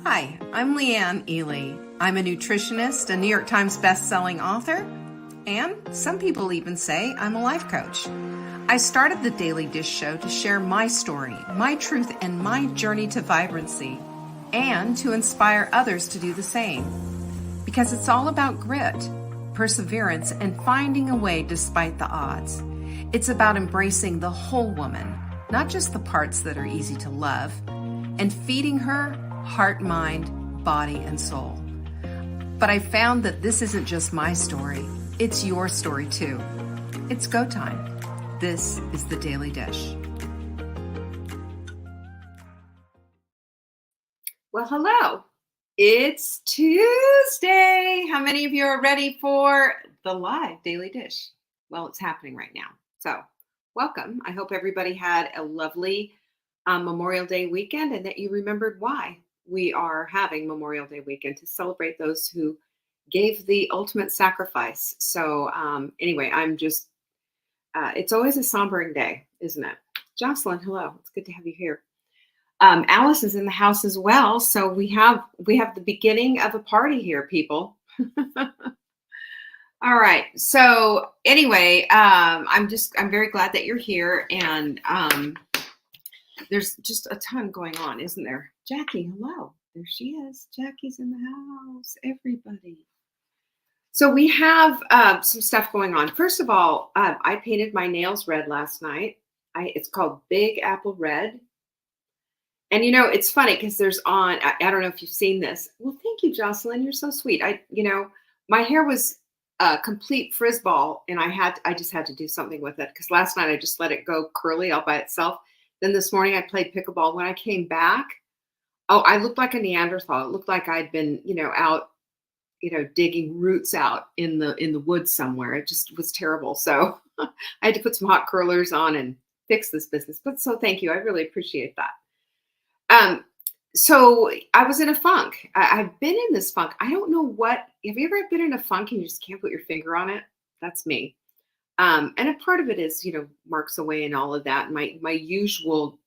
Hi, I'm Leanne Ely. I'm a nutritionist, a New York Times best-selling author, and some people even say I'm a life coach. I started the Daily Dish Show to share my story, my truth, and my journey to vibrancy, and to inspire others to do the same. Because it's all about grit, perseverance, and finding a way despite the odds. It's about embracing the whole woman, not just the parts that are easy to love, and feeding her heart, mind, body, and soul. But I found that this isn't just my story, it's your story too. It's go time. This is the Daily Dish. Well, hello. It's Tuesday. How many of you are ready for the live Daily Dish? Well, it's happening right now. So welcome. I hope everybody had a lovely Memorial Day weekend and that you remembered why we are having Memorial Day weekend, to celebrate those who gave the ultimate sacrifice. So anyway, I'm just, it's always a sombering day, isn't it? Jocelyn, hello. It's good to have you here. Alice is in the house as well. So we have the beginning of a party here, people. All right. So anyway, I'm very glad that you're here, and there's just a ton going on, isn't there? Jackie, hello. There she is. Jackie's in the house. Everybody. So we have some stuff going on. First of all, I painted my nails red last night. It's called Big Apple Red. And it's funny because there's I don't know if you've seen this. Well, thank you, Jocelyn. You're so sweet. My hair was a complete frizz ball, and I just had to do something with it because last night I just let it go curly all by itself. Then this morning I played pickleball. When I came back, I looked like a Neanderthal. It looked like I'd been, out, digging roots out in the woods somewhere. It just was terrible. So I had to put some hot curlers on and fix this business. But so thank you. I really appreciate that. So I was in a funk. I've been in this funk. I don't know what. Have you ever been in a funk and you just can't put your finger on it? That's me. And a part of it is, marks away and all of that. My usual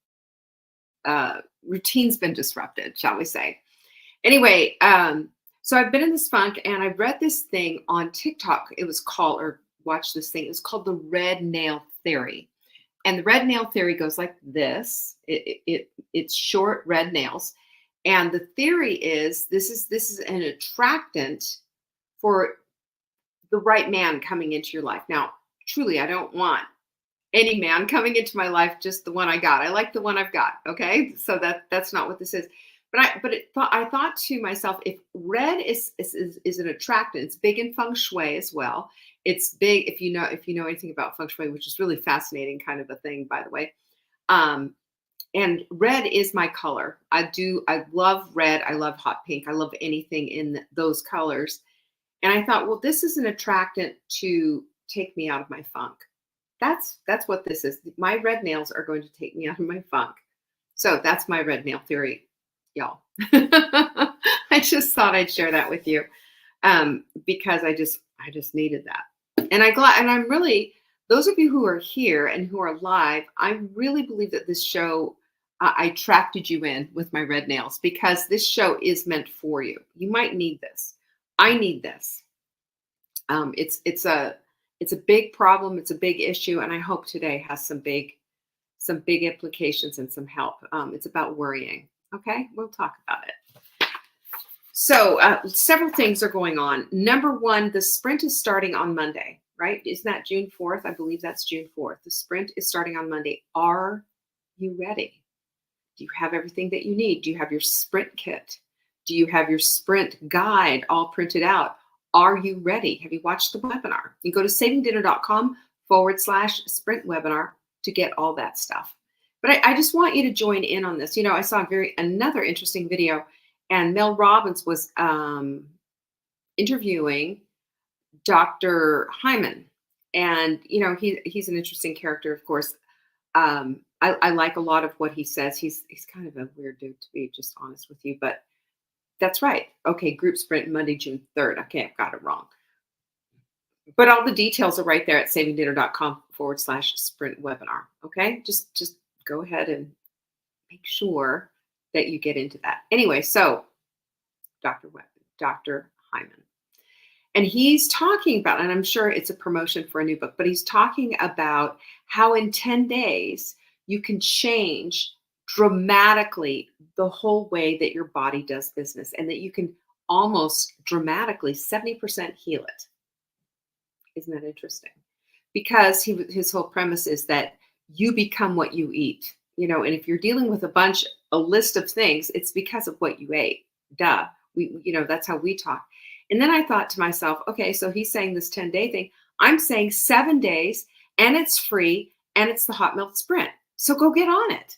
routine's been disrupted, shall we say. Anyway, so I've been in this funk, and I read this thing on TikTok. It was called, or watched this thing. It was called the red nail theory. And the red nail theory goes like this. It's short red nails. And the theory is this is an attractant for the right man coming into your life. Now, truly, I don't want any man coming into my life, just the one I got. I like the one I've got. Okay. So that's not what this is. But I thought to myself, if red is an attractant, it's big in feng shui as well. It's big if you know anything about feng shui, which is really fascinating kind of a thing, by the way. And red is my color. I love red. I love hot pink. I love anything in those colors. And I thought, well, this is an attractant to take me out of my funk. That's what this is. My red nails are going to take me out of my funk. So that's my red nail theory, y'all. I just thought I'd share that with you because I just needed that. And I'm really, those of you who are here and who are live, I really believe that this show, I attracted you in with my red nails because this show is meant for you. You might need this. I need this. It's a big problem. It's a big issue. And I hope today has some big implications and some help. It's about worrying. Okay. We'll talk about it. So several things are going on. Number one, the sprint is starting on Monday, right? Isn't that June 4th? I believe that's June 4th. The sprint is starting on Monday. Are you ready? Do you have everything that you need? Do you have your sprint kit? Do you have your sprint guide all printed out? Are you ready? Have you watched the webinar? You go to savingdinner.com/sprint webinar to get all that stuff. But I just want you to join in on this. I saw another interesting video, and Mel Robbins was interviewing Dr. Hyman. And, he's an interesting character, of course. I like a lot of what he says. He's kind of a weird dude, to be just honest with you, but that's right. Okay, group sprint Monday, June 3rd. Okay, I've got it wrong. But all the details are right there at savingdinner.com/sprint webinar. Okay, just go ahead and make sure that you get into that. Anyway, so Dr. Hyman. And he's talking about, and I'm sure it's a promotion for a new book, but he's talking about how in 10 days you can change dramatically the whole way that your body does business, and that you can almost dramatically 70% heal it. Isn't that interesting? Because his whole premise is that you become what you eat, and if you're dealing with a list of things, it's because of what you ate. Duh. That's how we talk. And then I thought to myself, okay, so he's saying this 10-day thing. I'm saying 7 days, and it's free, and it's the Hot Milk Sprint. So go get on it,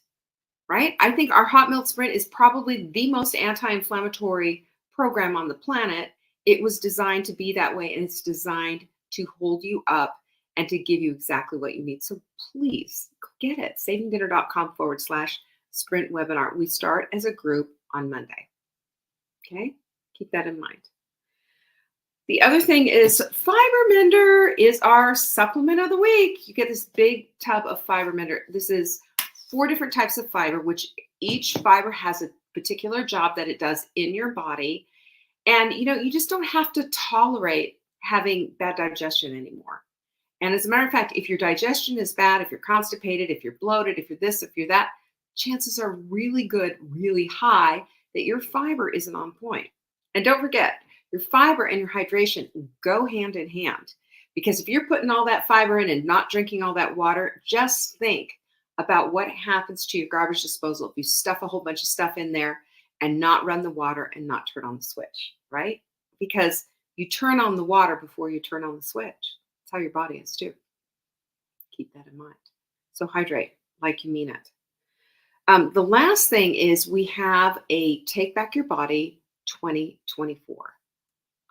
right? I think our Hot Milk Sprint is probably the most anti-inflammatory program on the planet. It was designed to be that way, and it's designed to hold you up and to give you exactly what you need. So please go get it. savingdinner.com/sprint webinar. We start as a group on Monday. Okay? Keep that in mind. The other thing is Fiber Mender is our supplement of the week. You get this big tub of Fiber Mender. This is 4 different types of fiber, which each fiber has a particular job that it does in your body. And, you just don't have to tolerate having bad digestion anymore. And as a matter of fact, if your digestion is bad, if you're constipated, if you're bloated, if you're this, if you're that, chances are really good, really high that your fiber isn't on point. And don't forget, your fiber and your hydration go hand in hand. Because if you're putting all that fiber in and not drinking all that water, just think about what happens to your garbage disposal if you stuff a whole bunch of stuff in there and not run the water and not turn on the switch, right? Because you turn on the water before you turn on the switch. That's how your body is too. Keep that in mind. So hydrate like you mean it. The last thing is we have a Take Back Your Body 2024.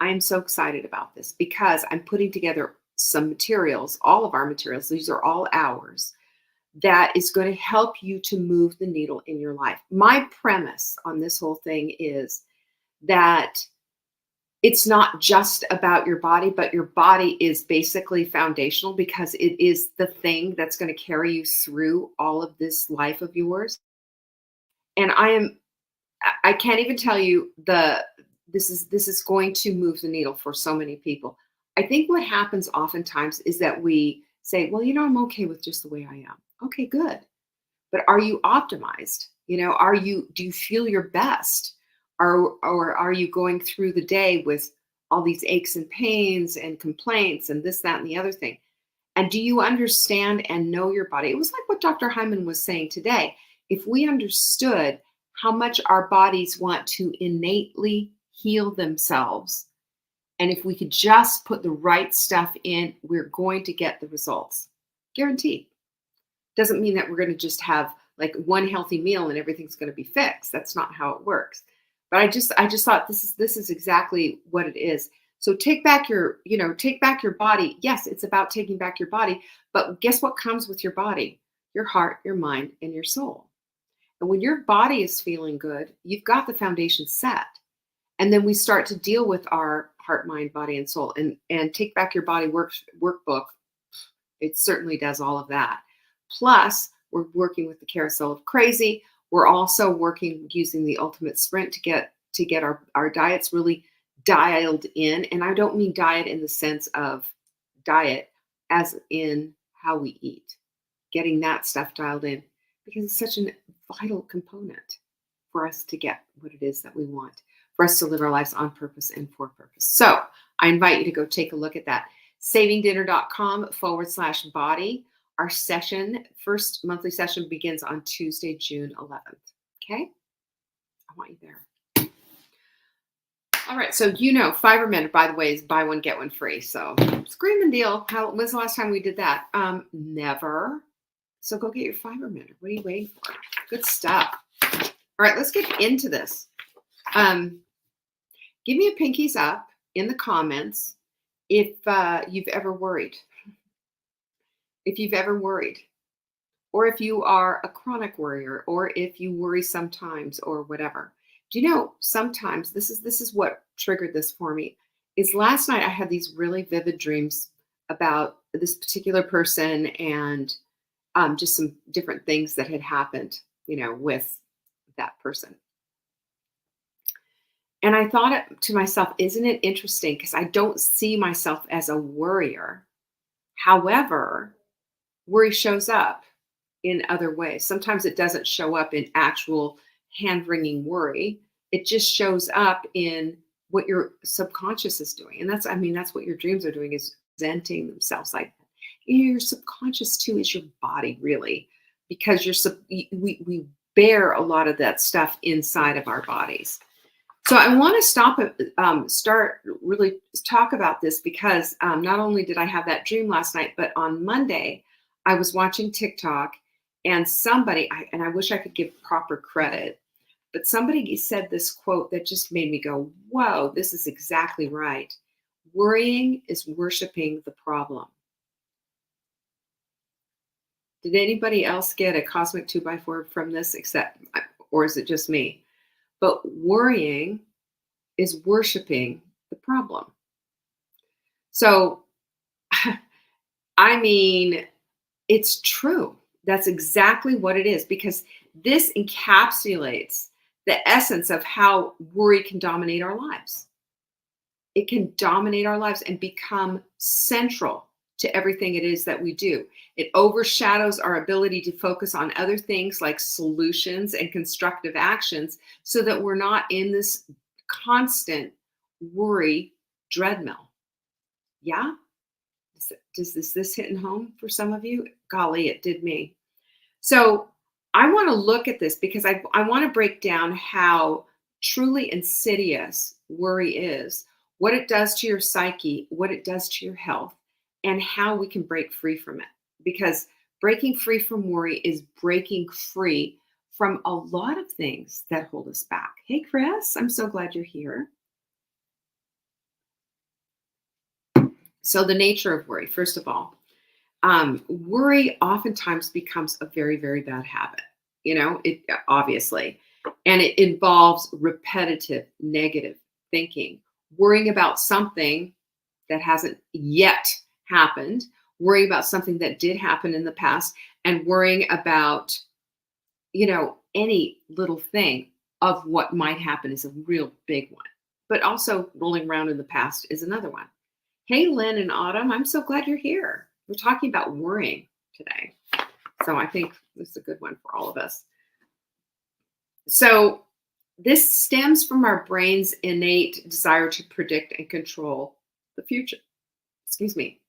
I am so excited about this because I'm putting together some materials, all of our materials, these are all ours, that is going to help you to move the needle in your life. My premise on this whole thing is that it's not just about your body, but your body is basically foundational because it is the thing that's going to carry you through all of this life of yours. And I can't even tell you this is going to move the needle for so many people. I think what happens oftentimes is that we say, well, I'm okay with just the way I am. Okay, good. But are you optimized? Do you feel your best? Or are you going through the day with all these aches and pains and complaints and this, that, and the other thing? And do you understand and know your body? It was like what Dr. Hyman was saying today. If we understood how much our bodies want to innately heal themselves, and if we could just put the right stuff in, we're going to get the results. Guaranteed. Doesn't mean that we're going to just have like one healthy meal and everything's going to be fixed. That's not how it works. But I just thought this is exactly what it is. So take back your body. Yes, it's about taking back your body, but guess what comes with your body? Your heart, your mind, and your soul. And when your body is feeling good, you've got the foundation set. And then we start to deal with our heart, mind, body, and soul. And Take Back Your Body workbook, it certainly does all of that. Plus, we're working with the Carousel of Crazy. We're also working using the Ultimate Sprint to get our diets really dialed in. And I don't mean diet in the sense of diet as in how we eat. Getting that stuff dialed in because it's such a vital component for us to get what it is that we want, for us to live our lives on purpose and for purpose. So I invite you to go take a look at that. savingdinner.com/body. Our first monthly session begins on Tuesday, June 11th. Okay? I want you there. All right. So, Fiber Mender, by the way, is buy one, get one free. So screaming deal. When's the last time we did that? Never. So go get your Fiber Mender. What are you waiting for? Good stuff. All right. Let's get into this. Give me a pinkies up in the comments if you've ever worried. If you've ever worried, or if you are a chronic worrier, or if you worry sometimes, or whatever. Do you know, sometimes this is what triggered this for me, is last night I had these really vivid dreams about this particular person and just some different things that had happened, with that person. And I thought to myself, isn't it interesting? Because I don't see myself as a worrier. However, worry shows up in other ways. Sometimes it doesn't show up in actual hand-wringing worry. It just shows up in what your subconscious is doing. And that's, I mean, that's what your dreams are doing, is presenting themselves like that. Your subconscious too is your body, really, because we bear a lot of that stuff inside of our bodies. So I want to start really talk about this because not only did I have that dream last night, but on Monday I was watching TikTok, and and I wish I could give proper credit, but somebody said this quote that just made me go, "Whoa, this is exactly right. Worrying is worshiping the problem." Did anybody else get a cosmic 2x4 from this, or is it just me? But worrying is worshiping the problem. So, I mean, it's true. That's exactly what it is, because this encapsulates the essence of how worry can dominate our lives. It can dominate our lives and become central to everything it is that we do. It overshadows our ability to focus on other things like solutions and constructive actions, so that we're not in this constant worry treadmill. Yeah? Does this hitting home for some of you? Golly, it did me. So I want to look at this because I want to break down how truly insidious worry is, what it does to your psyche, what it does to your health, and how we can break free from it. Because breaking free from worry is breaking free from a lot of things that hold us back. Hey, Chris, I'm so glad you're here. So, the nature of worry, first of all, worry oftentimes becomes a very, very bad habit. It obviously, and it involves repetitive negative thinking, worrying about something that hasn't yet happened, worrying about something that did happen in the past, and worrying about, any little thing of what might happen is a real big one. But also rolling around in the past is another one. Hey, Lynn and Autumn, I'm so glad you're here. We're talking about worrying today. So I think this is a good one for all of us. So this stems from our brain's innate desire to predict and control the future. Excuse me.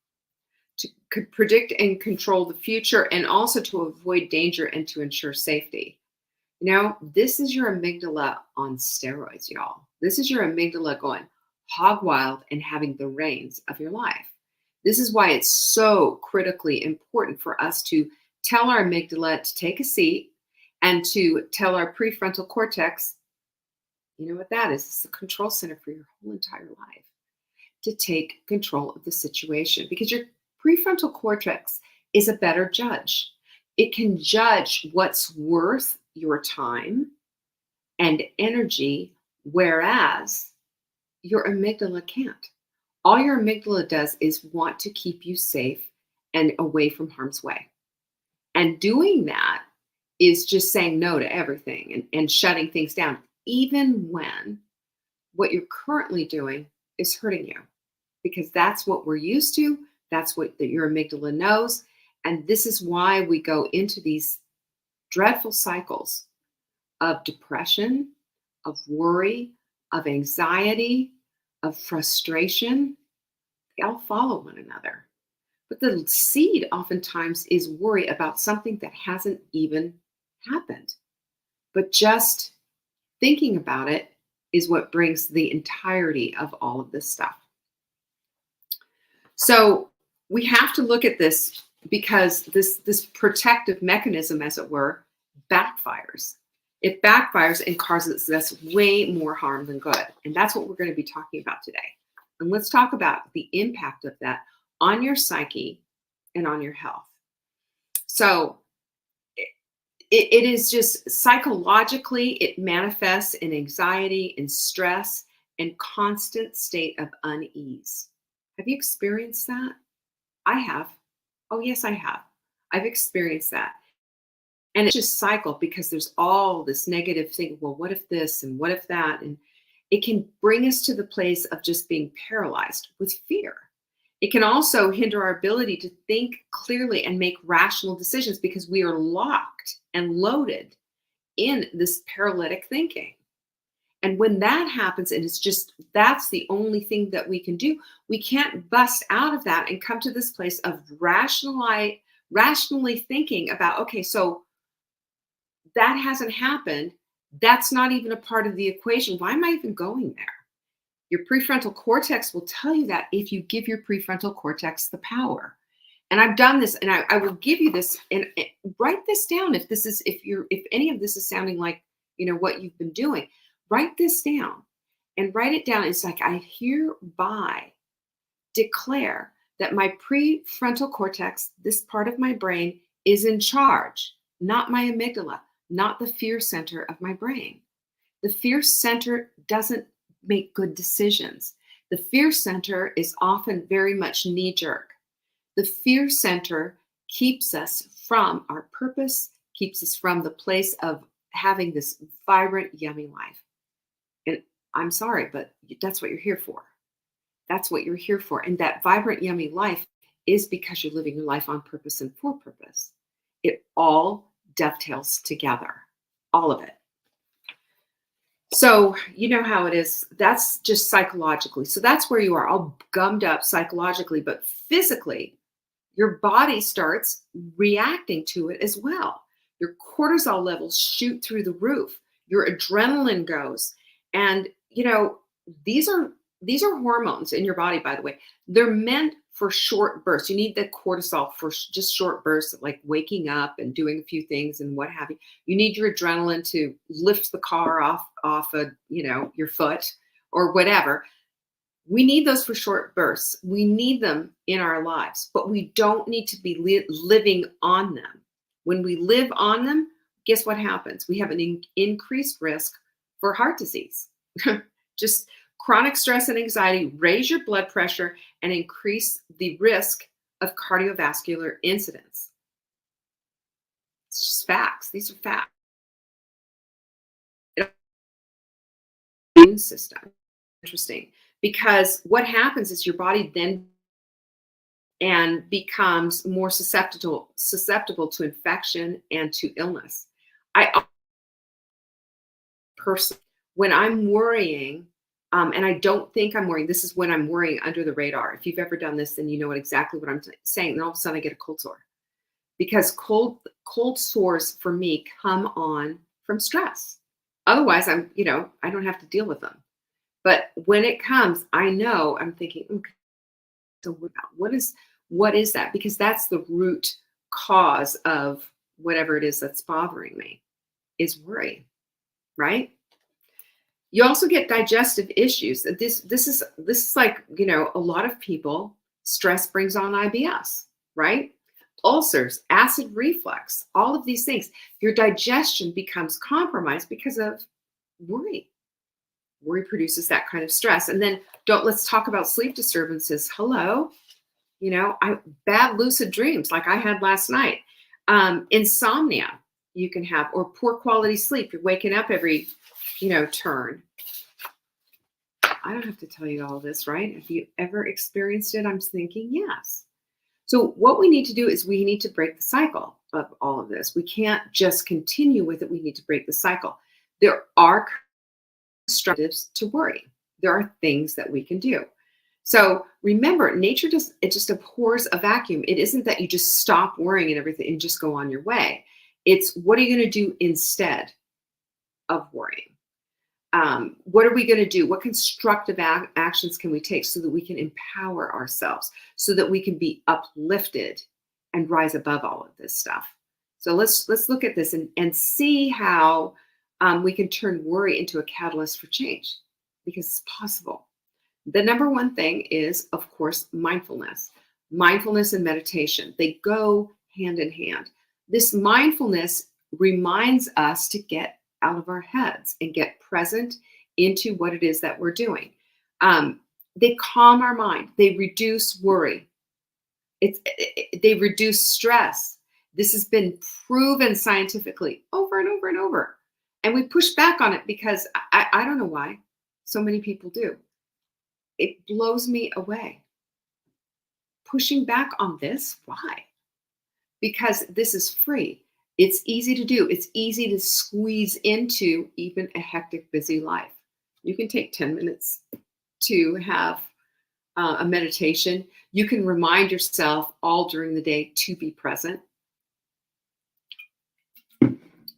To predict and control the future, and also to avoid danger and to ensure safety. This is your amygdala on steroids, y'all. This is your amygdala going hog wild and having the reins of your life. This is why it's so critically important for us to tell our amygdala to take a seat, and to tell our prefrontal cortex, you know what that is? It's the control center for your whole entire life, to take control of the situation, because your prefrontal cortex is a better judge. It can judge what's worth your time and energy, whereas your amygdala can't. All your amygdala does is want to keep you safe and away from harm's way. And doing that is just saying no to everything, and shutting things down, even when what you're currently doing is hurting you, because that's what we're used to. That's what your amygdala knows. And this is why we go into these dreadful cycles of depression, of worry, of anxiety, of frustration. They all follow one another. But the seed oftentimes is worry about something that hasn't even happened. But just thinking about it is what brings the entirety of all of this stuff. So we have to look at this, because this protective mechanism, as it were, backfires. It backfires and causes us way more harm than good. And that's what we're going to be talking about today. And let's talk about the impact of that on your psyche and on your health. So it is just psychologically, it manifests in anxiety and stress and constant state of unease. Have you experienced that? I have. Oh, yes, I have. I've experienced that. And it's just cycle, because there's all this negative thing. Well, what if this and what if that? It can bring us to the place of just being paralyzed with fear. It can also hinder our ability to think clearly and make rational decisions because we are locked and loaded in this paralytic thinking. And when that happens, and it's just that's the only thing that we can do, we can't bust out of that and come to this place of rationally thinking about, okay, so that hasn't happened. That's not even a part of the equation. Why am I even going there? Your prefrontal cortex will tell you that if you give your prefrontal cortex the power. And I've done this, and I will give you this, and write this down if any of this is sounding like what you've been doing. Write this down and write it down. It's like, I hereby declare that my prefrontal cortex, this part of my brain, is in charge, not my amygdala, not the fear center of my brain. The fear center doesn't make good decisions. The fear center is often very much knee-jerk. The fear center keeps us from our purpose, keeps us from the place of having this vibrant, yummy life. And I'm sorry, but that's what you're here for. That's what you're here for. And that vibrant, yummy life is because you're living your life on purpose and for purpose. It all dovetails together, all of it. So you know how it is. That's just psychologically. So that's where you are, all gummed up psychologically, but physically, your body starts reacting to it as well. Your cortisol levels shoot through the roof. Your adrenaline goes. And, these are hormones in your body, by the way. They're meant for short bursts. You need the cortisol for just short bursts, like waking up and doing a few things and what have you. You need your adrenaline to lift the car off of, your foot or whatever. We need those for short bursts. We need them in our lives, but we don't need to be living on them. When we live on them, guess what happens? We have an increased risk for heart disease. Just chronic stress and anxiety raise your blood pressure and increase the risk of cardiovascular incidents. It's just facts. These are facts. Immune system. Interesting. Because what happens is your body then becomes more susceptible to infection and to illness. When I'm worrying, and I don't think I'm worrying, this is when I'm worrying under the radar. If you've ever done this, then you know exactly what I'm saying. And all of a sudden I get a cold sore. Because cold sores for me come on from stress. Otherwise, I don't have to deal with them. But when it comes, I know I'm thinking, okay, so what is that? Because that's the root cause of whatever it is that's bothering me, is worry, right? You also get digestive issues. This is like, a lot of people, stress brings on IBS, right? Ulcers, acid reflux, all of these things. Your digestion becomes compromised because of worry. Worry produces that kind of stress. And then let's talk about sleep disturbances. Hello, bad lucid dreams like I had last night. Insomnia you can have, or poor quality sleep. You're waking up every, turn. I don't have to tell you all this, right? Have you ever experienced it? I'm thinking yes. So what we need to do is we need to break the cycle of all of this. We can't just continue with it. We need to break the cycle. There are constructives to worry. There are things that we can do. So remember, nature just abhors a vacuum. It isn't that you just stop worrying and everything and just go on your way. It's what are you going to do instead of worrying? What are we going to do? What constructive actions can we take so that we can empower ourselves, so that we can be uplifted and rise above all of this stuff? So let's look at this and see how we can turn worry into a catalyst for change, because it's possible. The number one thing is, of course, mindfulness. Mindfulness and meditation, they go hand in hand. This mindfulness reminds us to get out of our heads and get present into what it is that we're doing. They calm our mind. They reduce worry. They reduce stress. This has been proven scientifically over and over and over. And we push back on it because I don't know why. So many people do. It blows me away. Pushing back on this, why? Because this is free. It's easy to do. It's easy to squeeze into even a hectic, busy life. You can take 10 minutes to have a meditation. You can remind yourself all during the day to be present.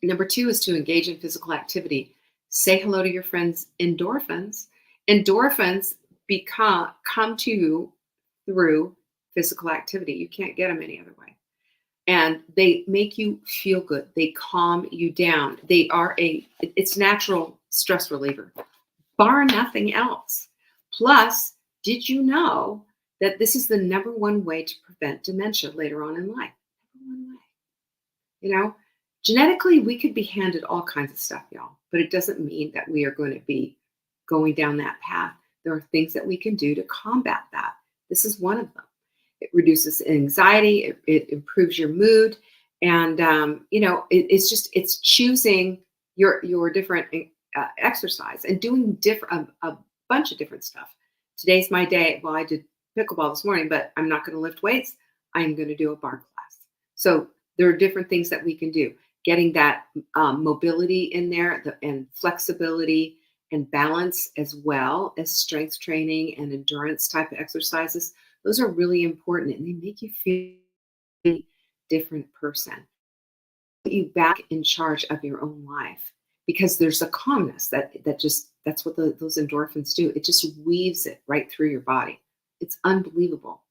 Number two is to engage in physical activity. Say hello to your friends. Endorphins. Endorphins come to you through physical activity. You can't get them any other way. And they make you feel good. They calm you down. It's natural stress reliever, bar nothing else. Plus, did you know that this is the number one way to prevent dementia later on in life? Number one way. You know, genetically, we could be handed all kinds of stuff, y'all, but it doesn't mean that we are going to be going down that path. There are things that we can do to combat that. This is one of them. It reduces anxiety. It improves your mood, and it's choosing your different exercise and doing a bunch of different stuff. Today's my day. Well, I did pickleball this morning, but I'm not going to lift weights. I'm going to do a bar class. So there are different things that we can do. Getting that mobility in there and flexibility and balance, as well as strength training and endurance type of exercises. Those are really important, and they make you feel a different person. Put you back in charge of your own life, because there's a calmness that's what those endorphins do. It just weaves it right through your body. It's unbelievable.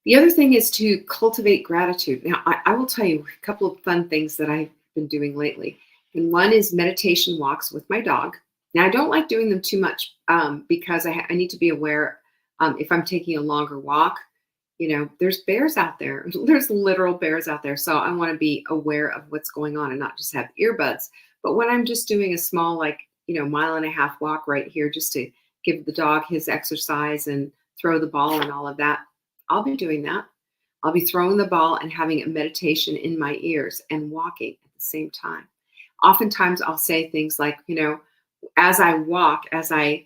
The other thing is to cultivate gratitude. Now, I will tell you a couple of fun things that I've been doing lately. And one is meditation walks with my dog. Now, I don't like doing them too much because I need to be aware if I'm taking a longer walk. There's bears out there. There's literal bears out there. So I want to be aware of what's going on and not just have earbuds. But when I'm just doing a small, mile and a half walk right here, just to give the dog his exercise and throw the ball and all of that, I'll be doing that. I'll be throwing the ball and having a meditation in my ears and walking at the same time. Oftentimes I'll say things like, as I walk, as I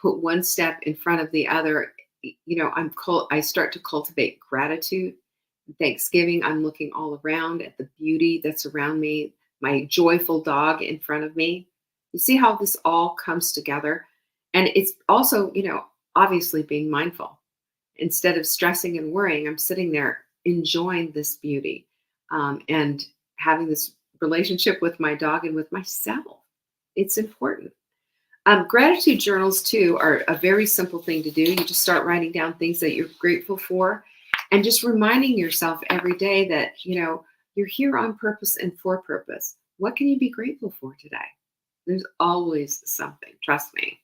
put one step in front of the other, I start to cultivate gratitude, thanksgiving. I'm looking all around at the beauty that's around me, my joyful dog in front of me. You see how this all comes together? And it's also, obviously being mindful. Instead of stressing and worrying, I'm sitting there enjoying this beauty and having this relationship with my dog and with myself. It's important. Gratitude journals, too, are a very simple thing to do. You just start writing down things that you're grateful for and just reminding yourself every day that, you're here on purpose and for purpose. What can you be grateful for today? There's always something, trust me.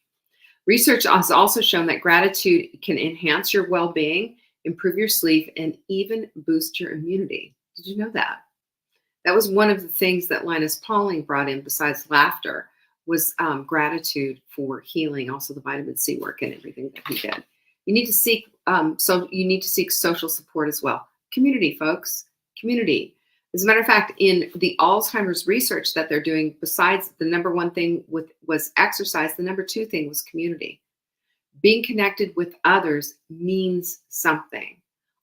Research has also shown that gratitude can enhance your well-being, improve your sleep, and even boost your immunity. Did you know that? That was one of the things that Linus Pauling brought in besides laughter, was gratitude for healing, also the vitamin C work and everything that he did. You need to seek social support as well. Community, folks, community. As a matter of fact, in the Alzheimer's research that they're doing, besides the number one thing was exercise, the number two thing was community. Being connected with others means something.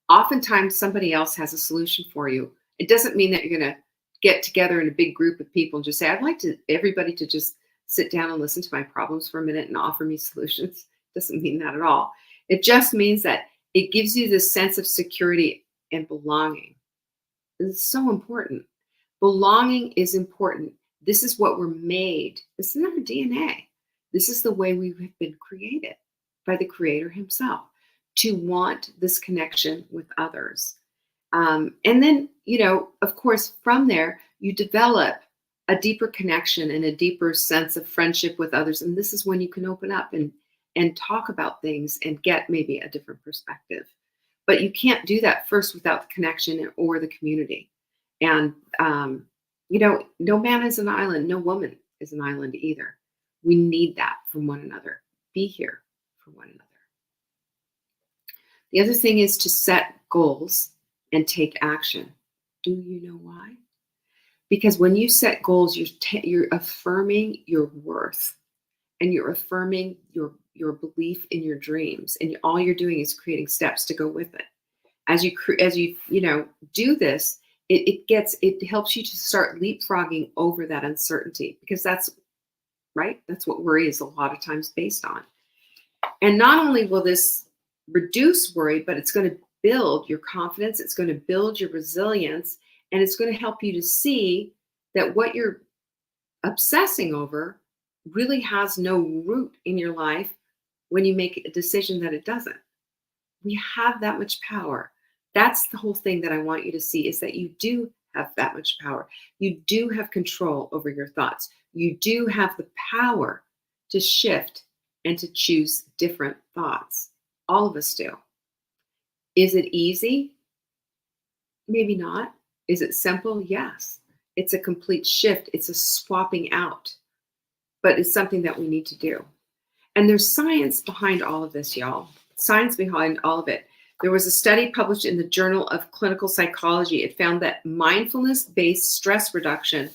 Oftentimes, somebody else has a solution for you. It doesn't mean that you're going to get together in a big group of people and just say, I'd like everybody to just sit down and listen to my problems for a minute and offer me solutions. Doesn't mean that at all. It just means that it gives you this sense of security and belonging. It's so important. Belonging is important. This is what we're made. This is our DNA. This is the way we have been created by the Creator himself, to want this connection with others. And then, of course, from there, you develop a deeper connection and a deeper sense of friendship with others. And this is when you can open up and talk about things and get maybe a different perspective. But you can't do that first without the connection or the community. And, no man is an island. No woman is an island either. We need that from one another. Be here for one another. The other thing is to set goals and take action. Do you know why? Because when you set goals, you're affirming your worth. and you're affirming your belief in your dreams, and all you're doing is creating steps to go with it. As you do this, it helps you to start leapfrogging over that uncertainty, because that's right. That's what worry is a lot of times based on. And not only will this reduce worry, but it's going to build your confidence. It's going to build your resilience, and it's going to help you to see that what you're obsessing over really has no root in your life when you make a decision that it doesn't. We have that much power. That's the whole thing that I want you to see, is that you do have that much power. You do have control over your thoughts. You do have the power to shift and to choose different thoughts. All of us do. Is it easy? Maybe not. Is it simple? Yes. It's a complete shift. It's a swapping out. But it's something that we need to do. And there's science behind all of this, y'all. Science behind all of it. There was a study published in the Journal of Clinical Psychology. It found that mindfulness-based stress reduction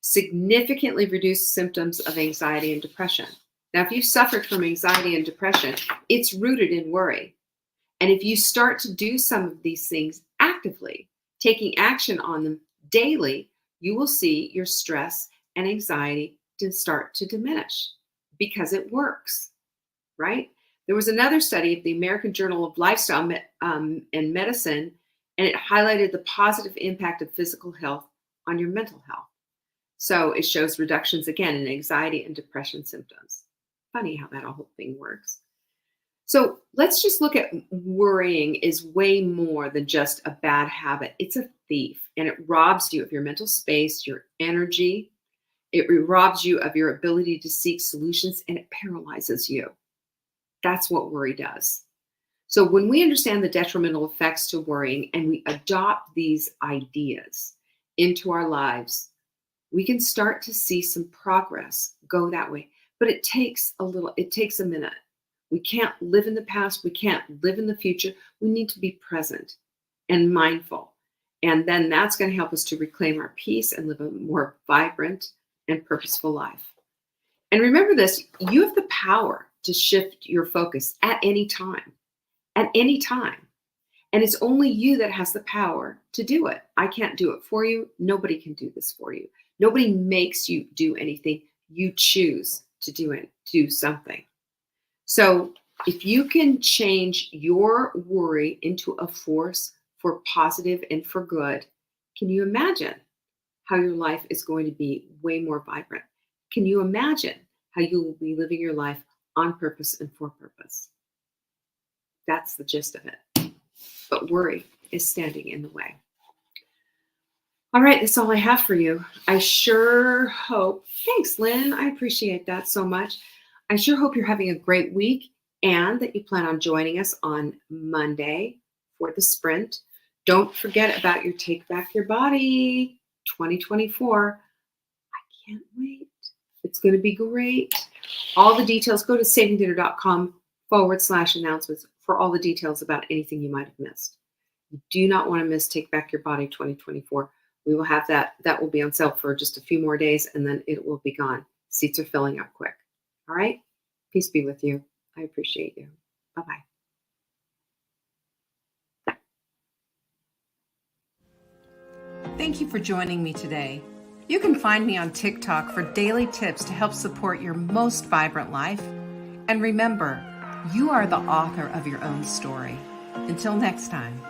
significantly reduced symptoms of anxiety and depression. Now, if you've suffered from anxiety and depression, it's rooted in worry. And if you start to do some of these things actively, taking action on them daily, you will see your stress and anxiety to start to diminish, because it works, right? There was another study of the American Journal of Lifestyle and Medicine, and it highlighted the positive impact of physical health on your mental health. So it shows reductions, again, in anxiety and depression symptoms. Funny how that whole thing works. So let's just look at worrying is way more than just a bad habit. It's a thief, and it robs you of your mental space, your energy. It robs you of your ability to seek solutions, and it paralyzes you. That's what worry does. So when we understand the detrimental effects to worrying and we adopt these ideas into our lives, we can start to see some progress go that way. But it takes a minute. We can't live in the past. We can't live in the future. We need to be present and mindful. And then that's going to help us to reclaim our peace and live a more vibrant and purposeful life. And remember this, you have the power to shift your focus at any time. At any time. And it's only you that has the power to do it. I can't do it for you. Nobody can do this for you. Nobody makes you do anything. You choose to do something. So if you can change your worry into a force for positive and for good, can you imagine how your life is going to be way more vibrant? Can you imagine how you will be living your life on purpose and for purpose? That's the gist of it. But worry is standing in the way. All right, that's all I have for you. I sure hope, thanks, Lynn. I appreciate that so much. I sure hope you're having a great week and that you plan on joining us on Monday for the sprint. Don't forget about your Take Back Your Body 2024. I can't wait. It's going to be great. All the details, go to savingdinner.com/announcements for all the details about anything you might have missed. You do not want to miss Take Back Your Body 2024. We will have that. That will be on sale for just a few more days, and then it will be gone. Seats are filling up quick. All right? Peace be with you. I appreciate you. Bye-bye. Thank you for joining me today. You can find me on TikTok for daily tips to help support your most vibrant life. And remember, you are the author of your own story. Until next time.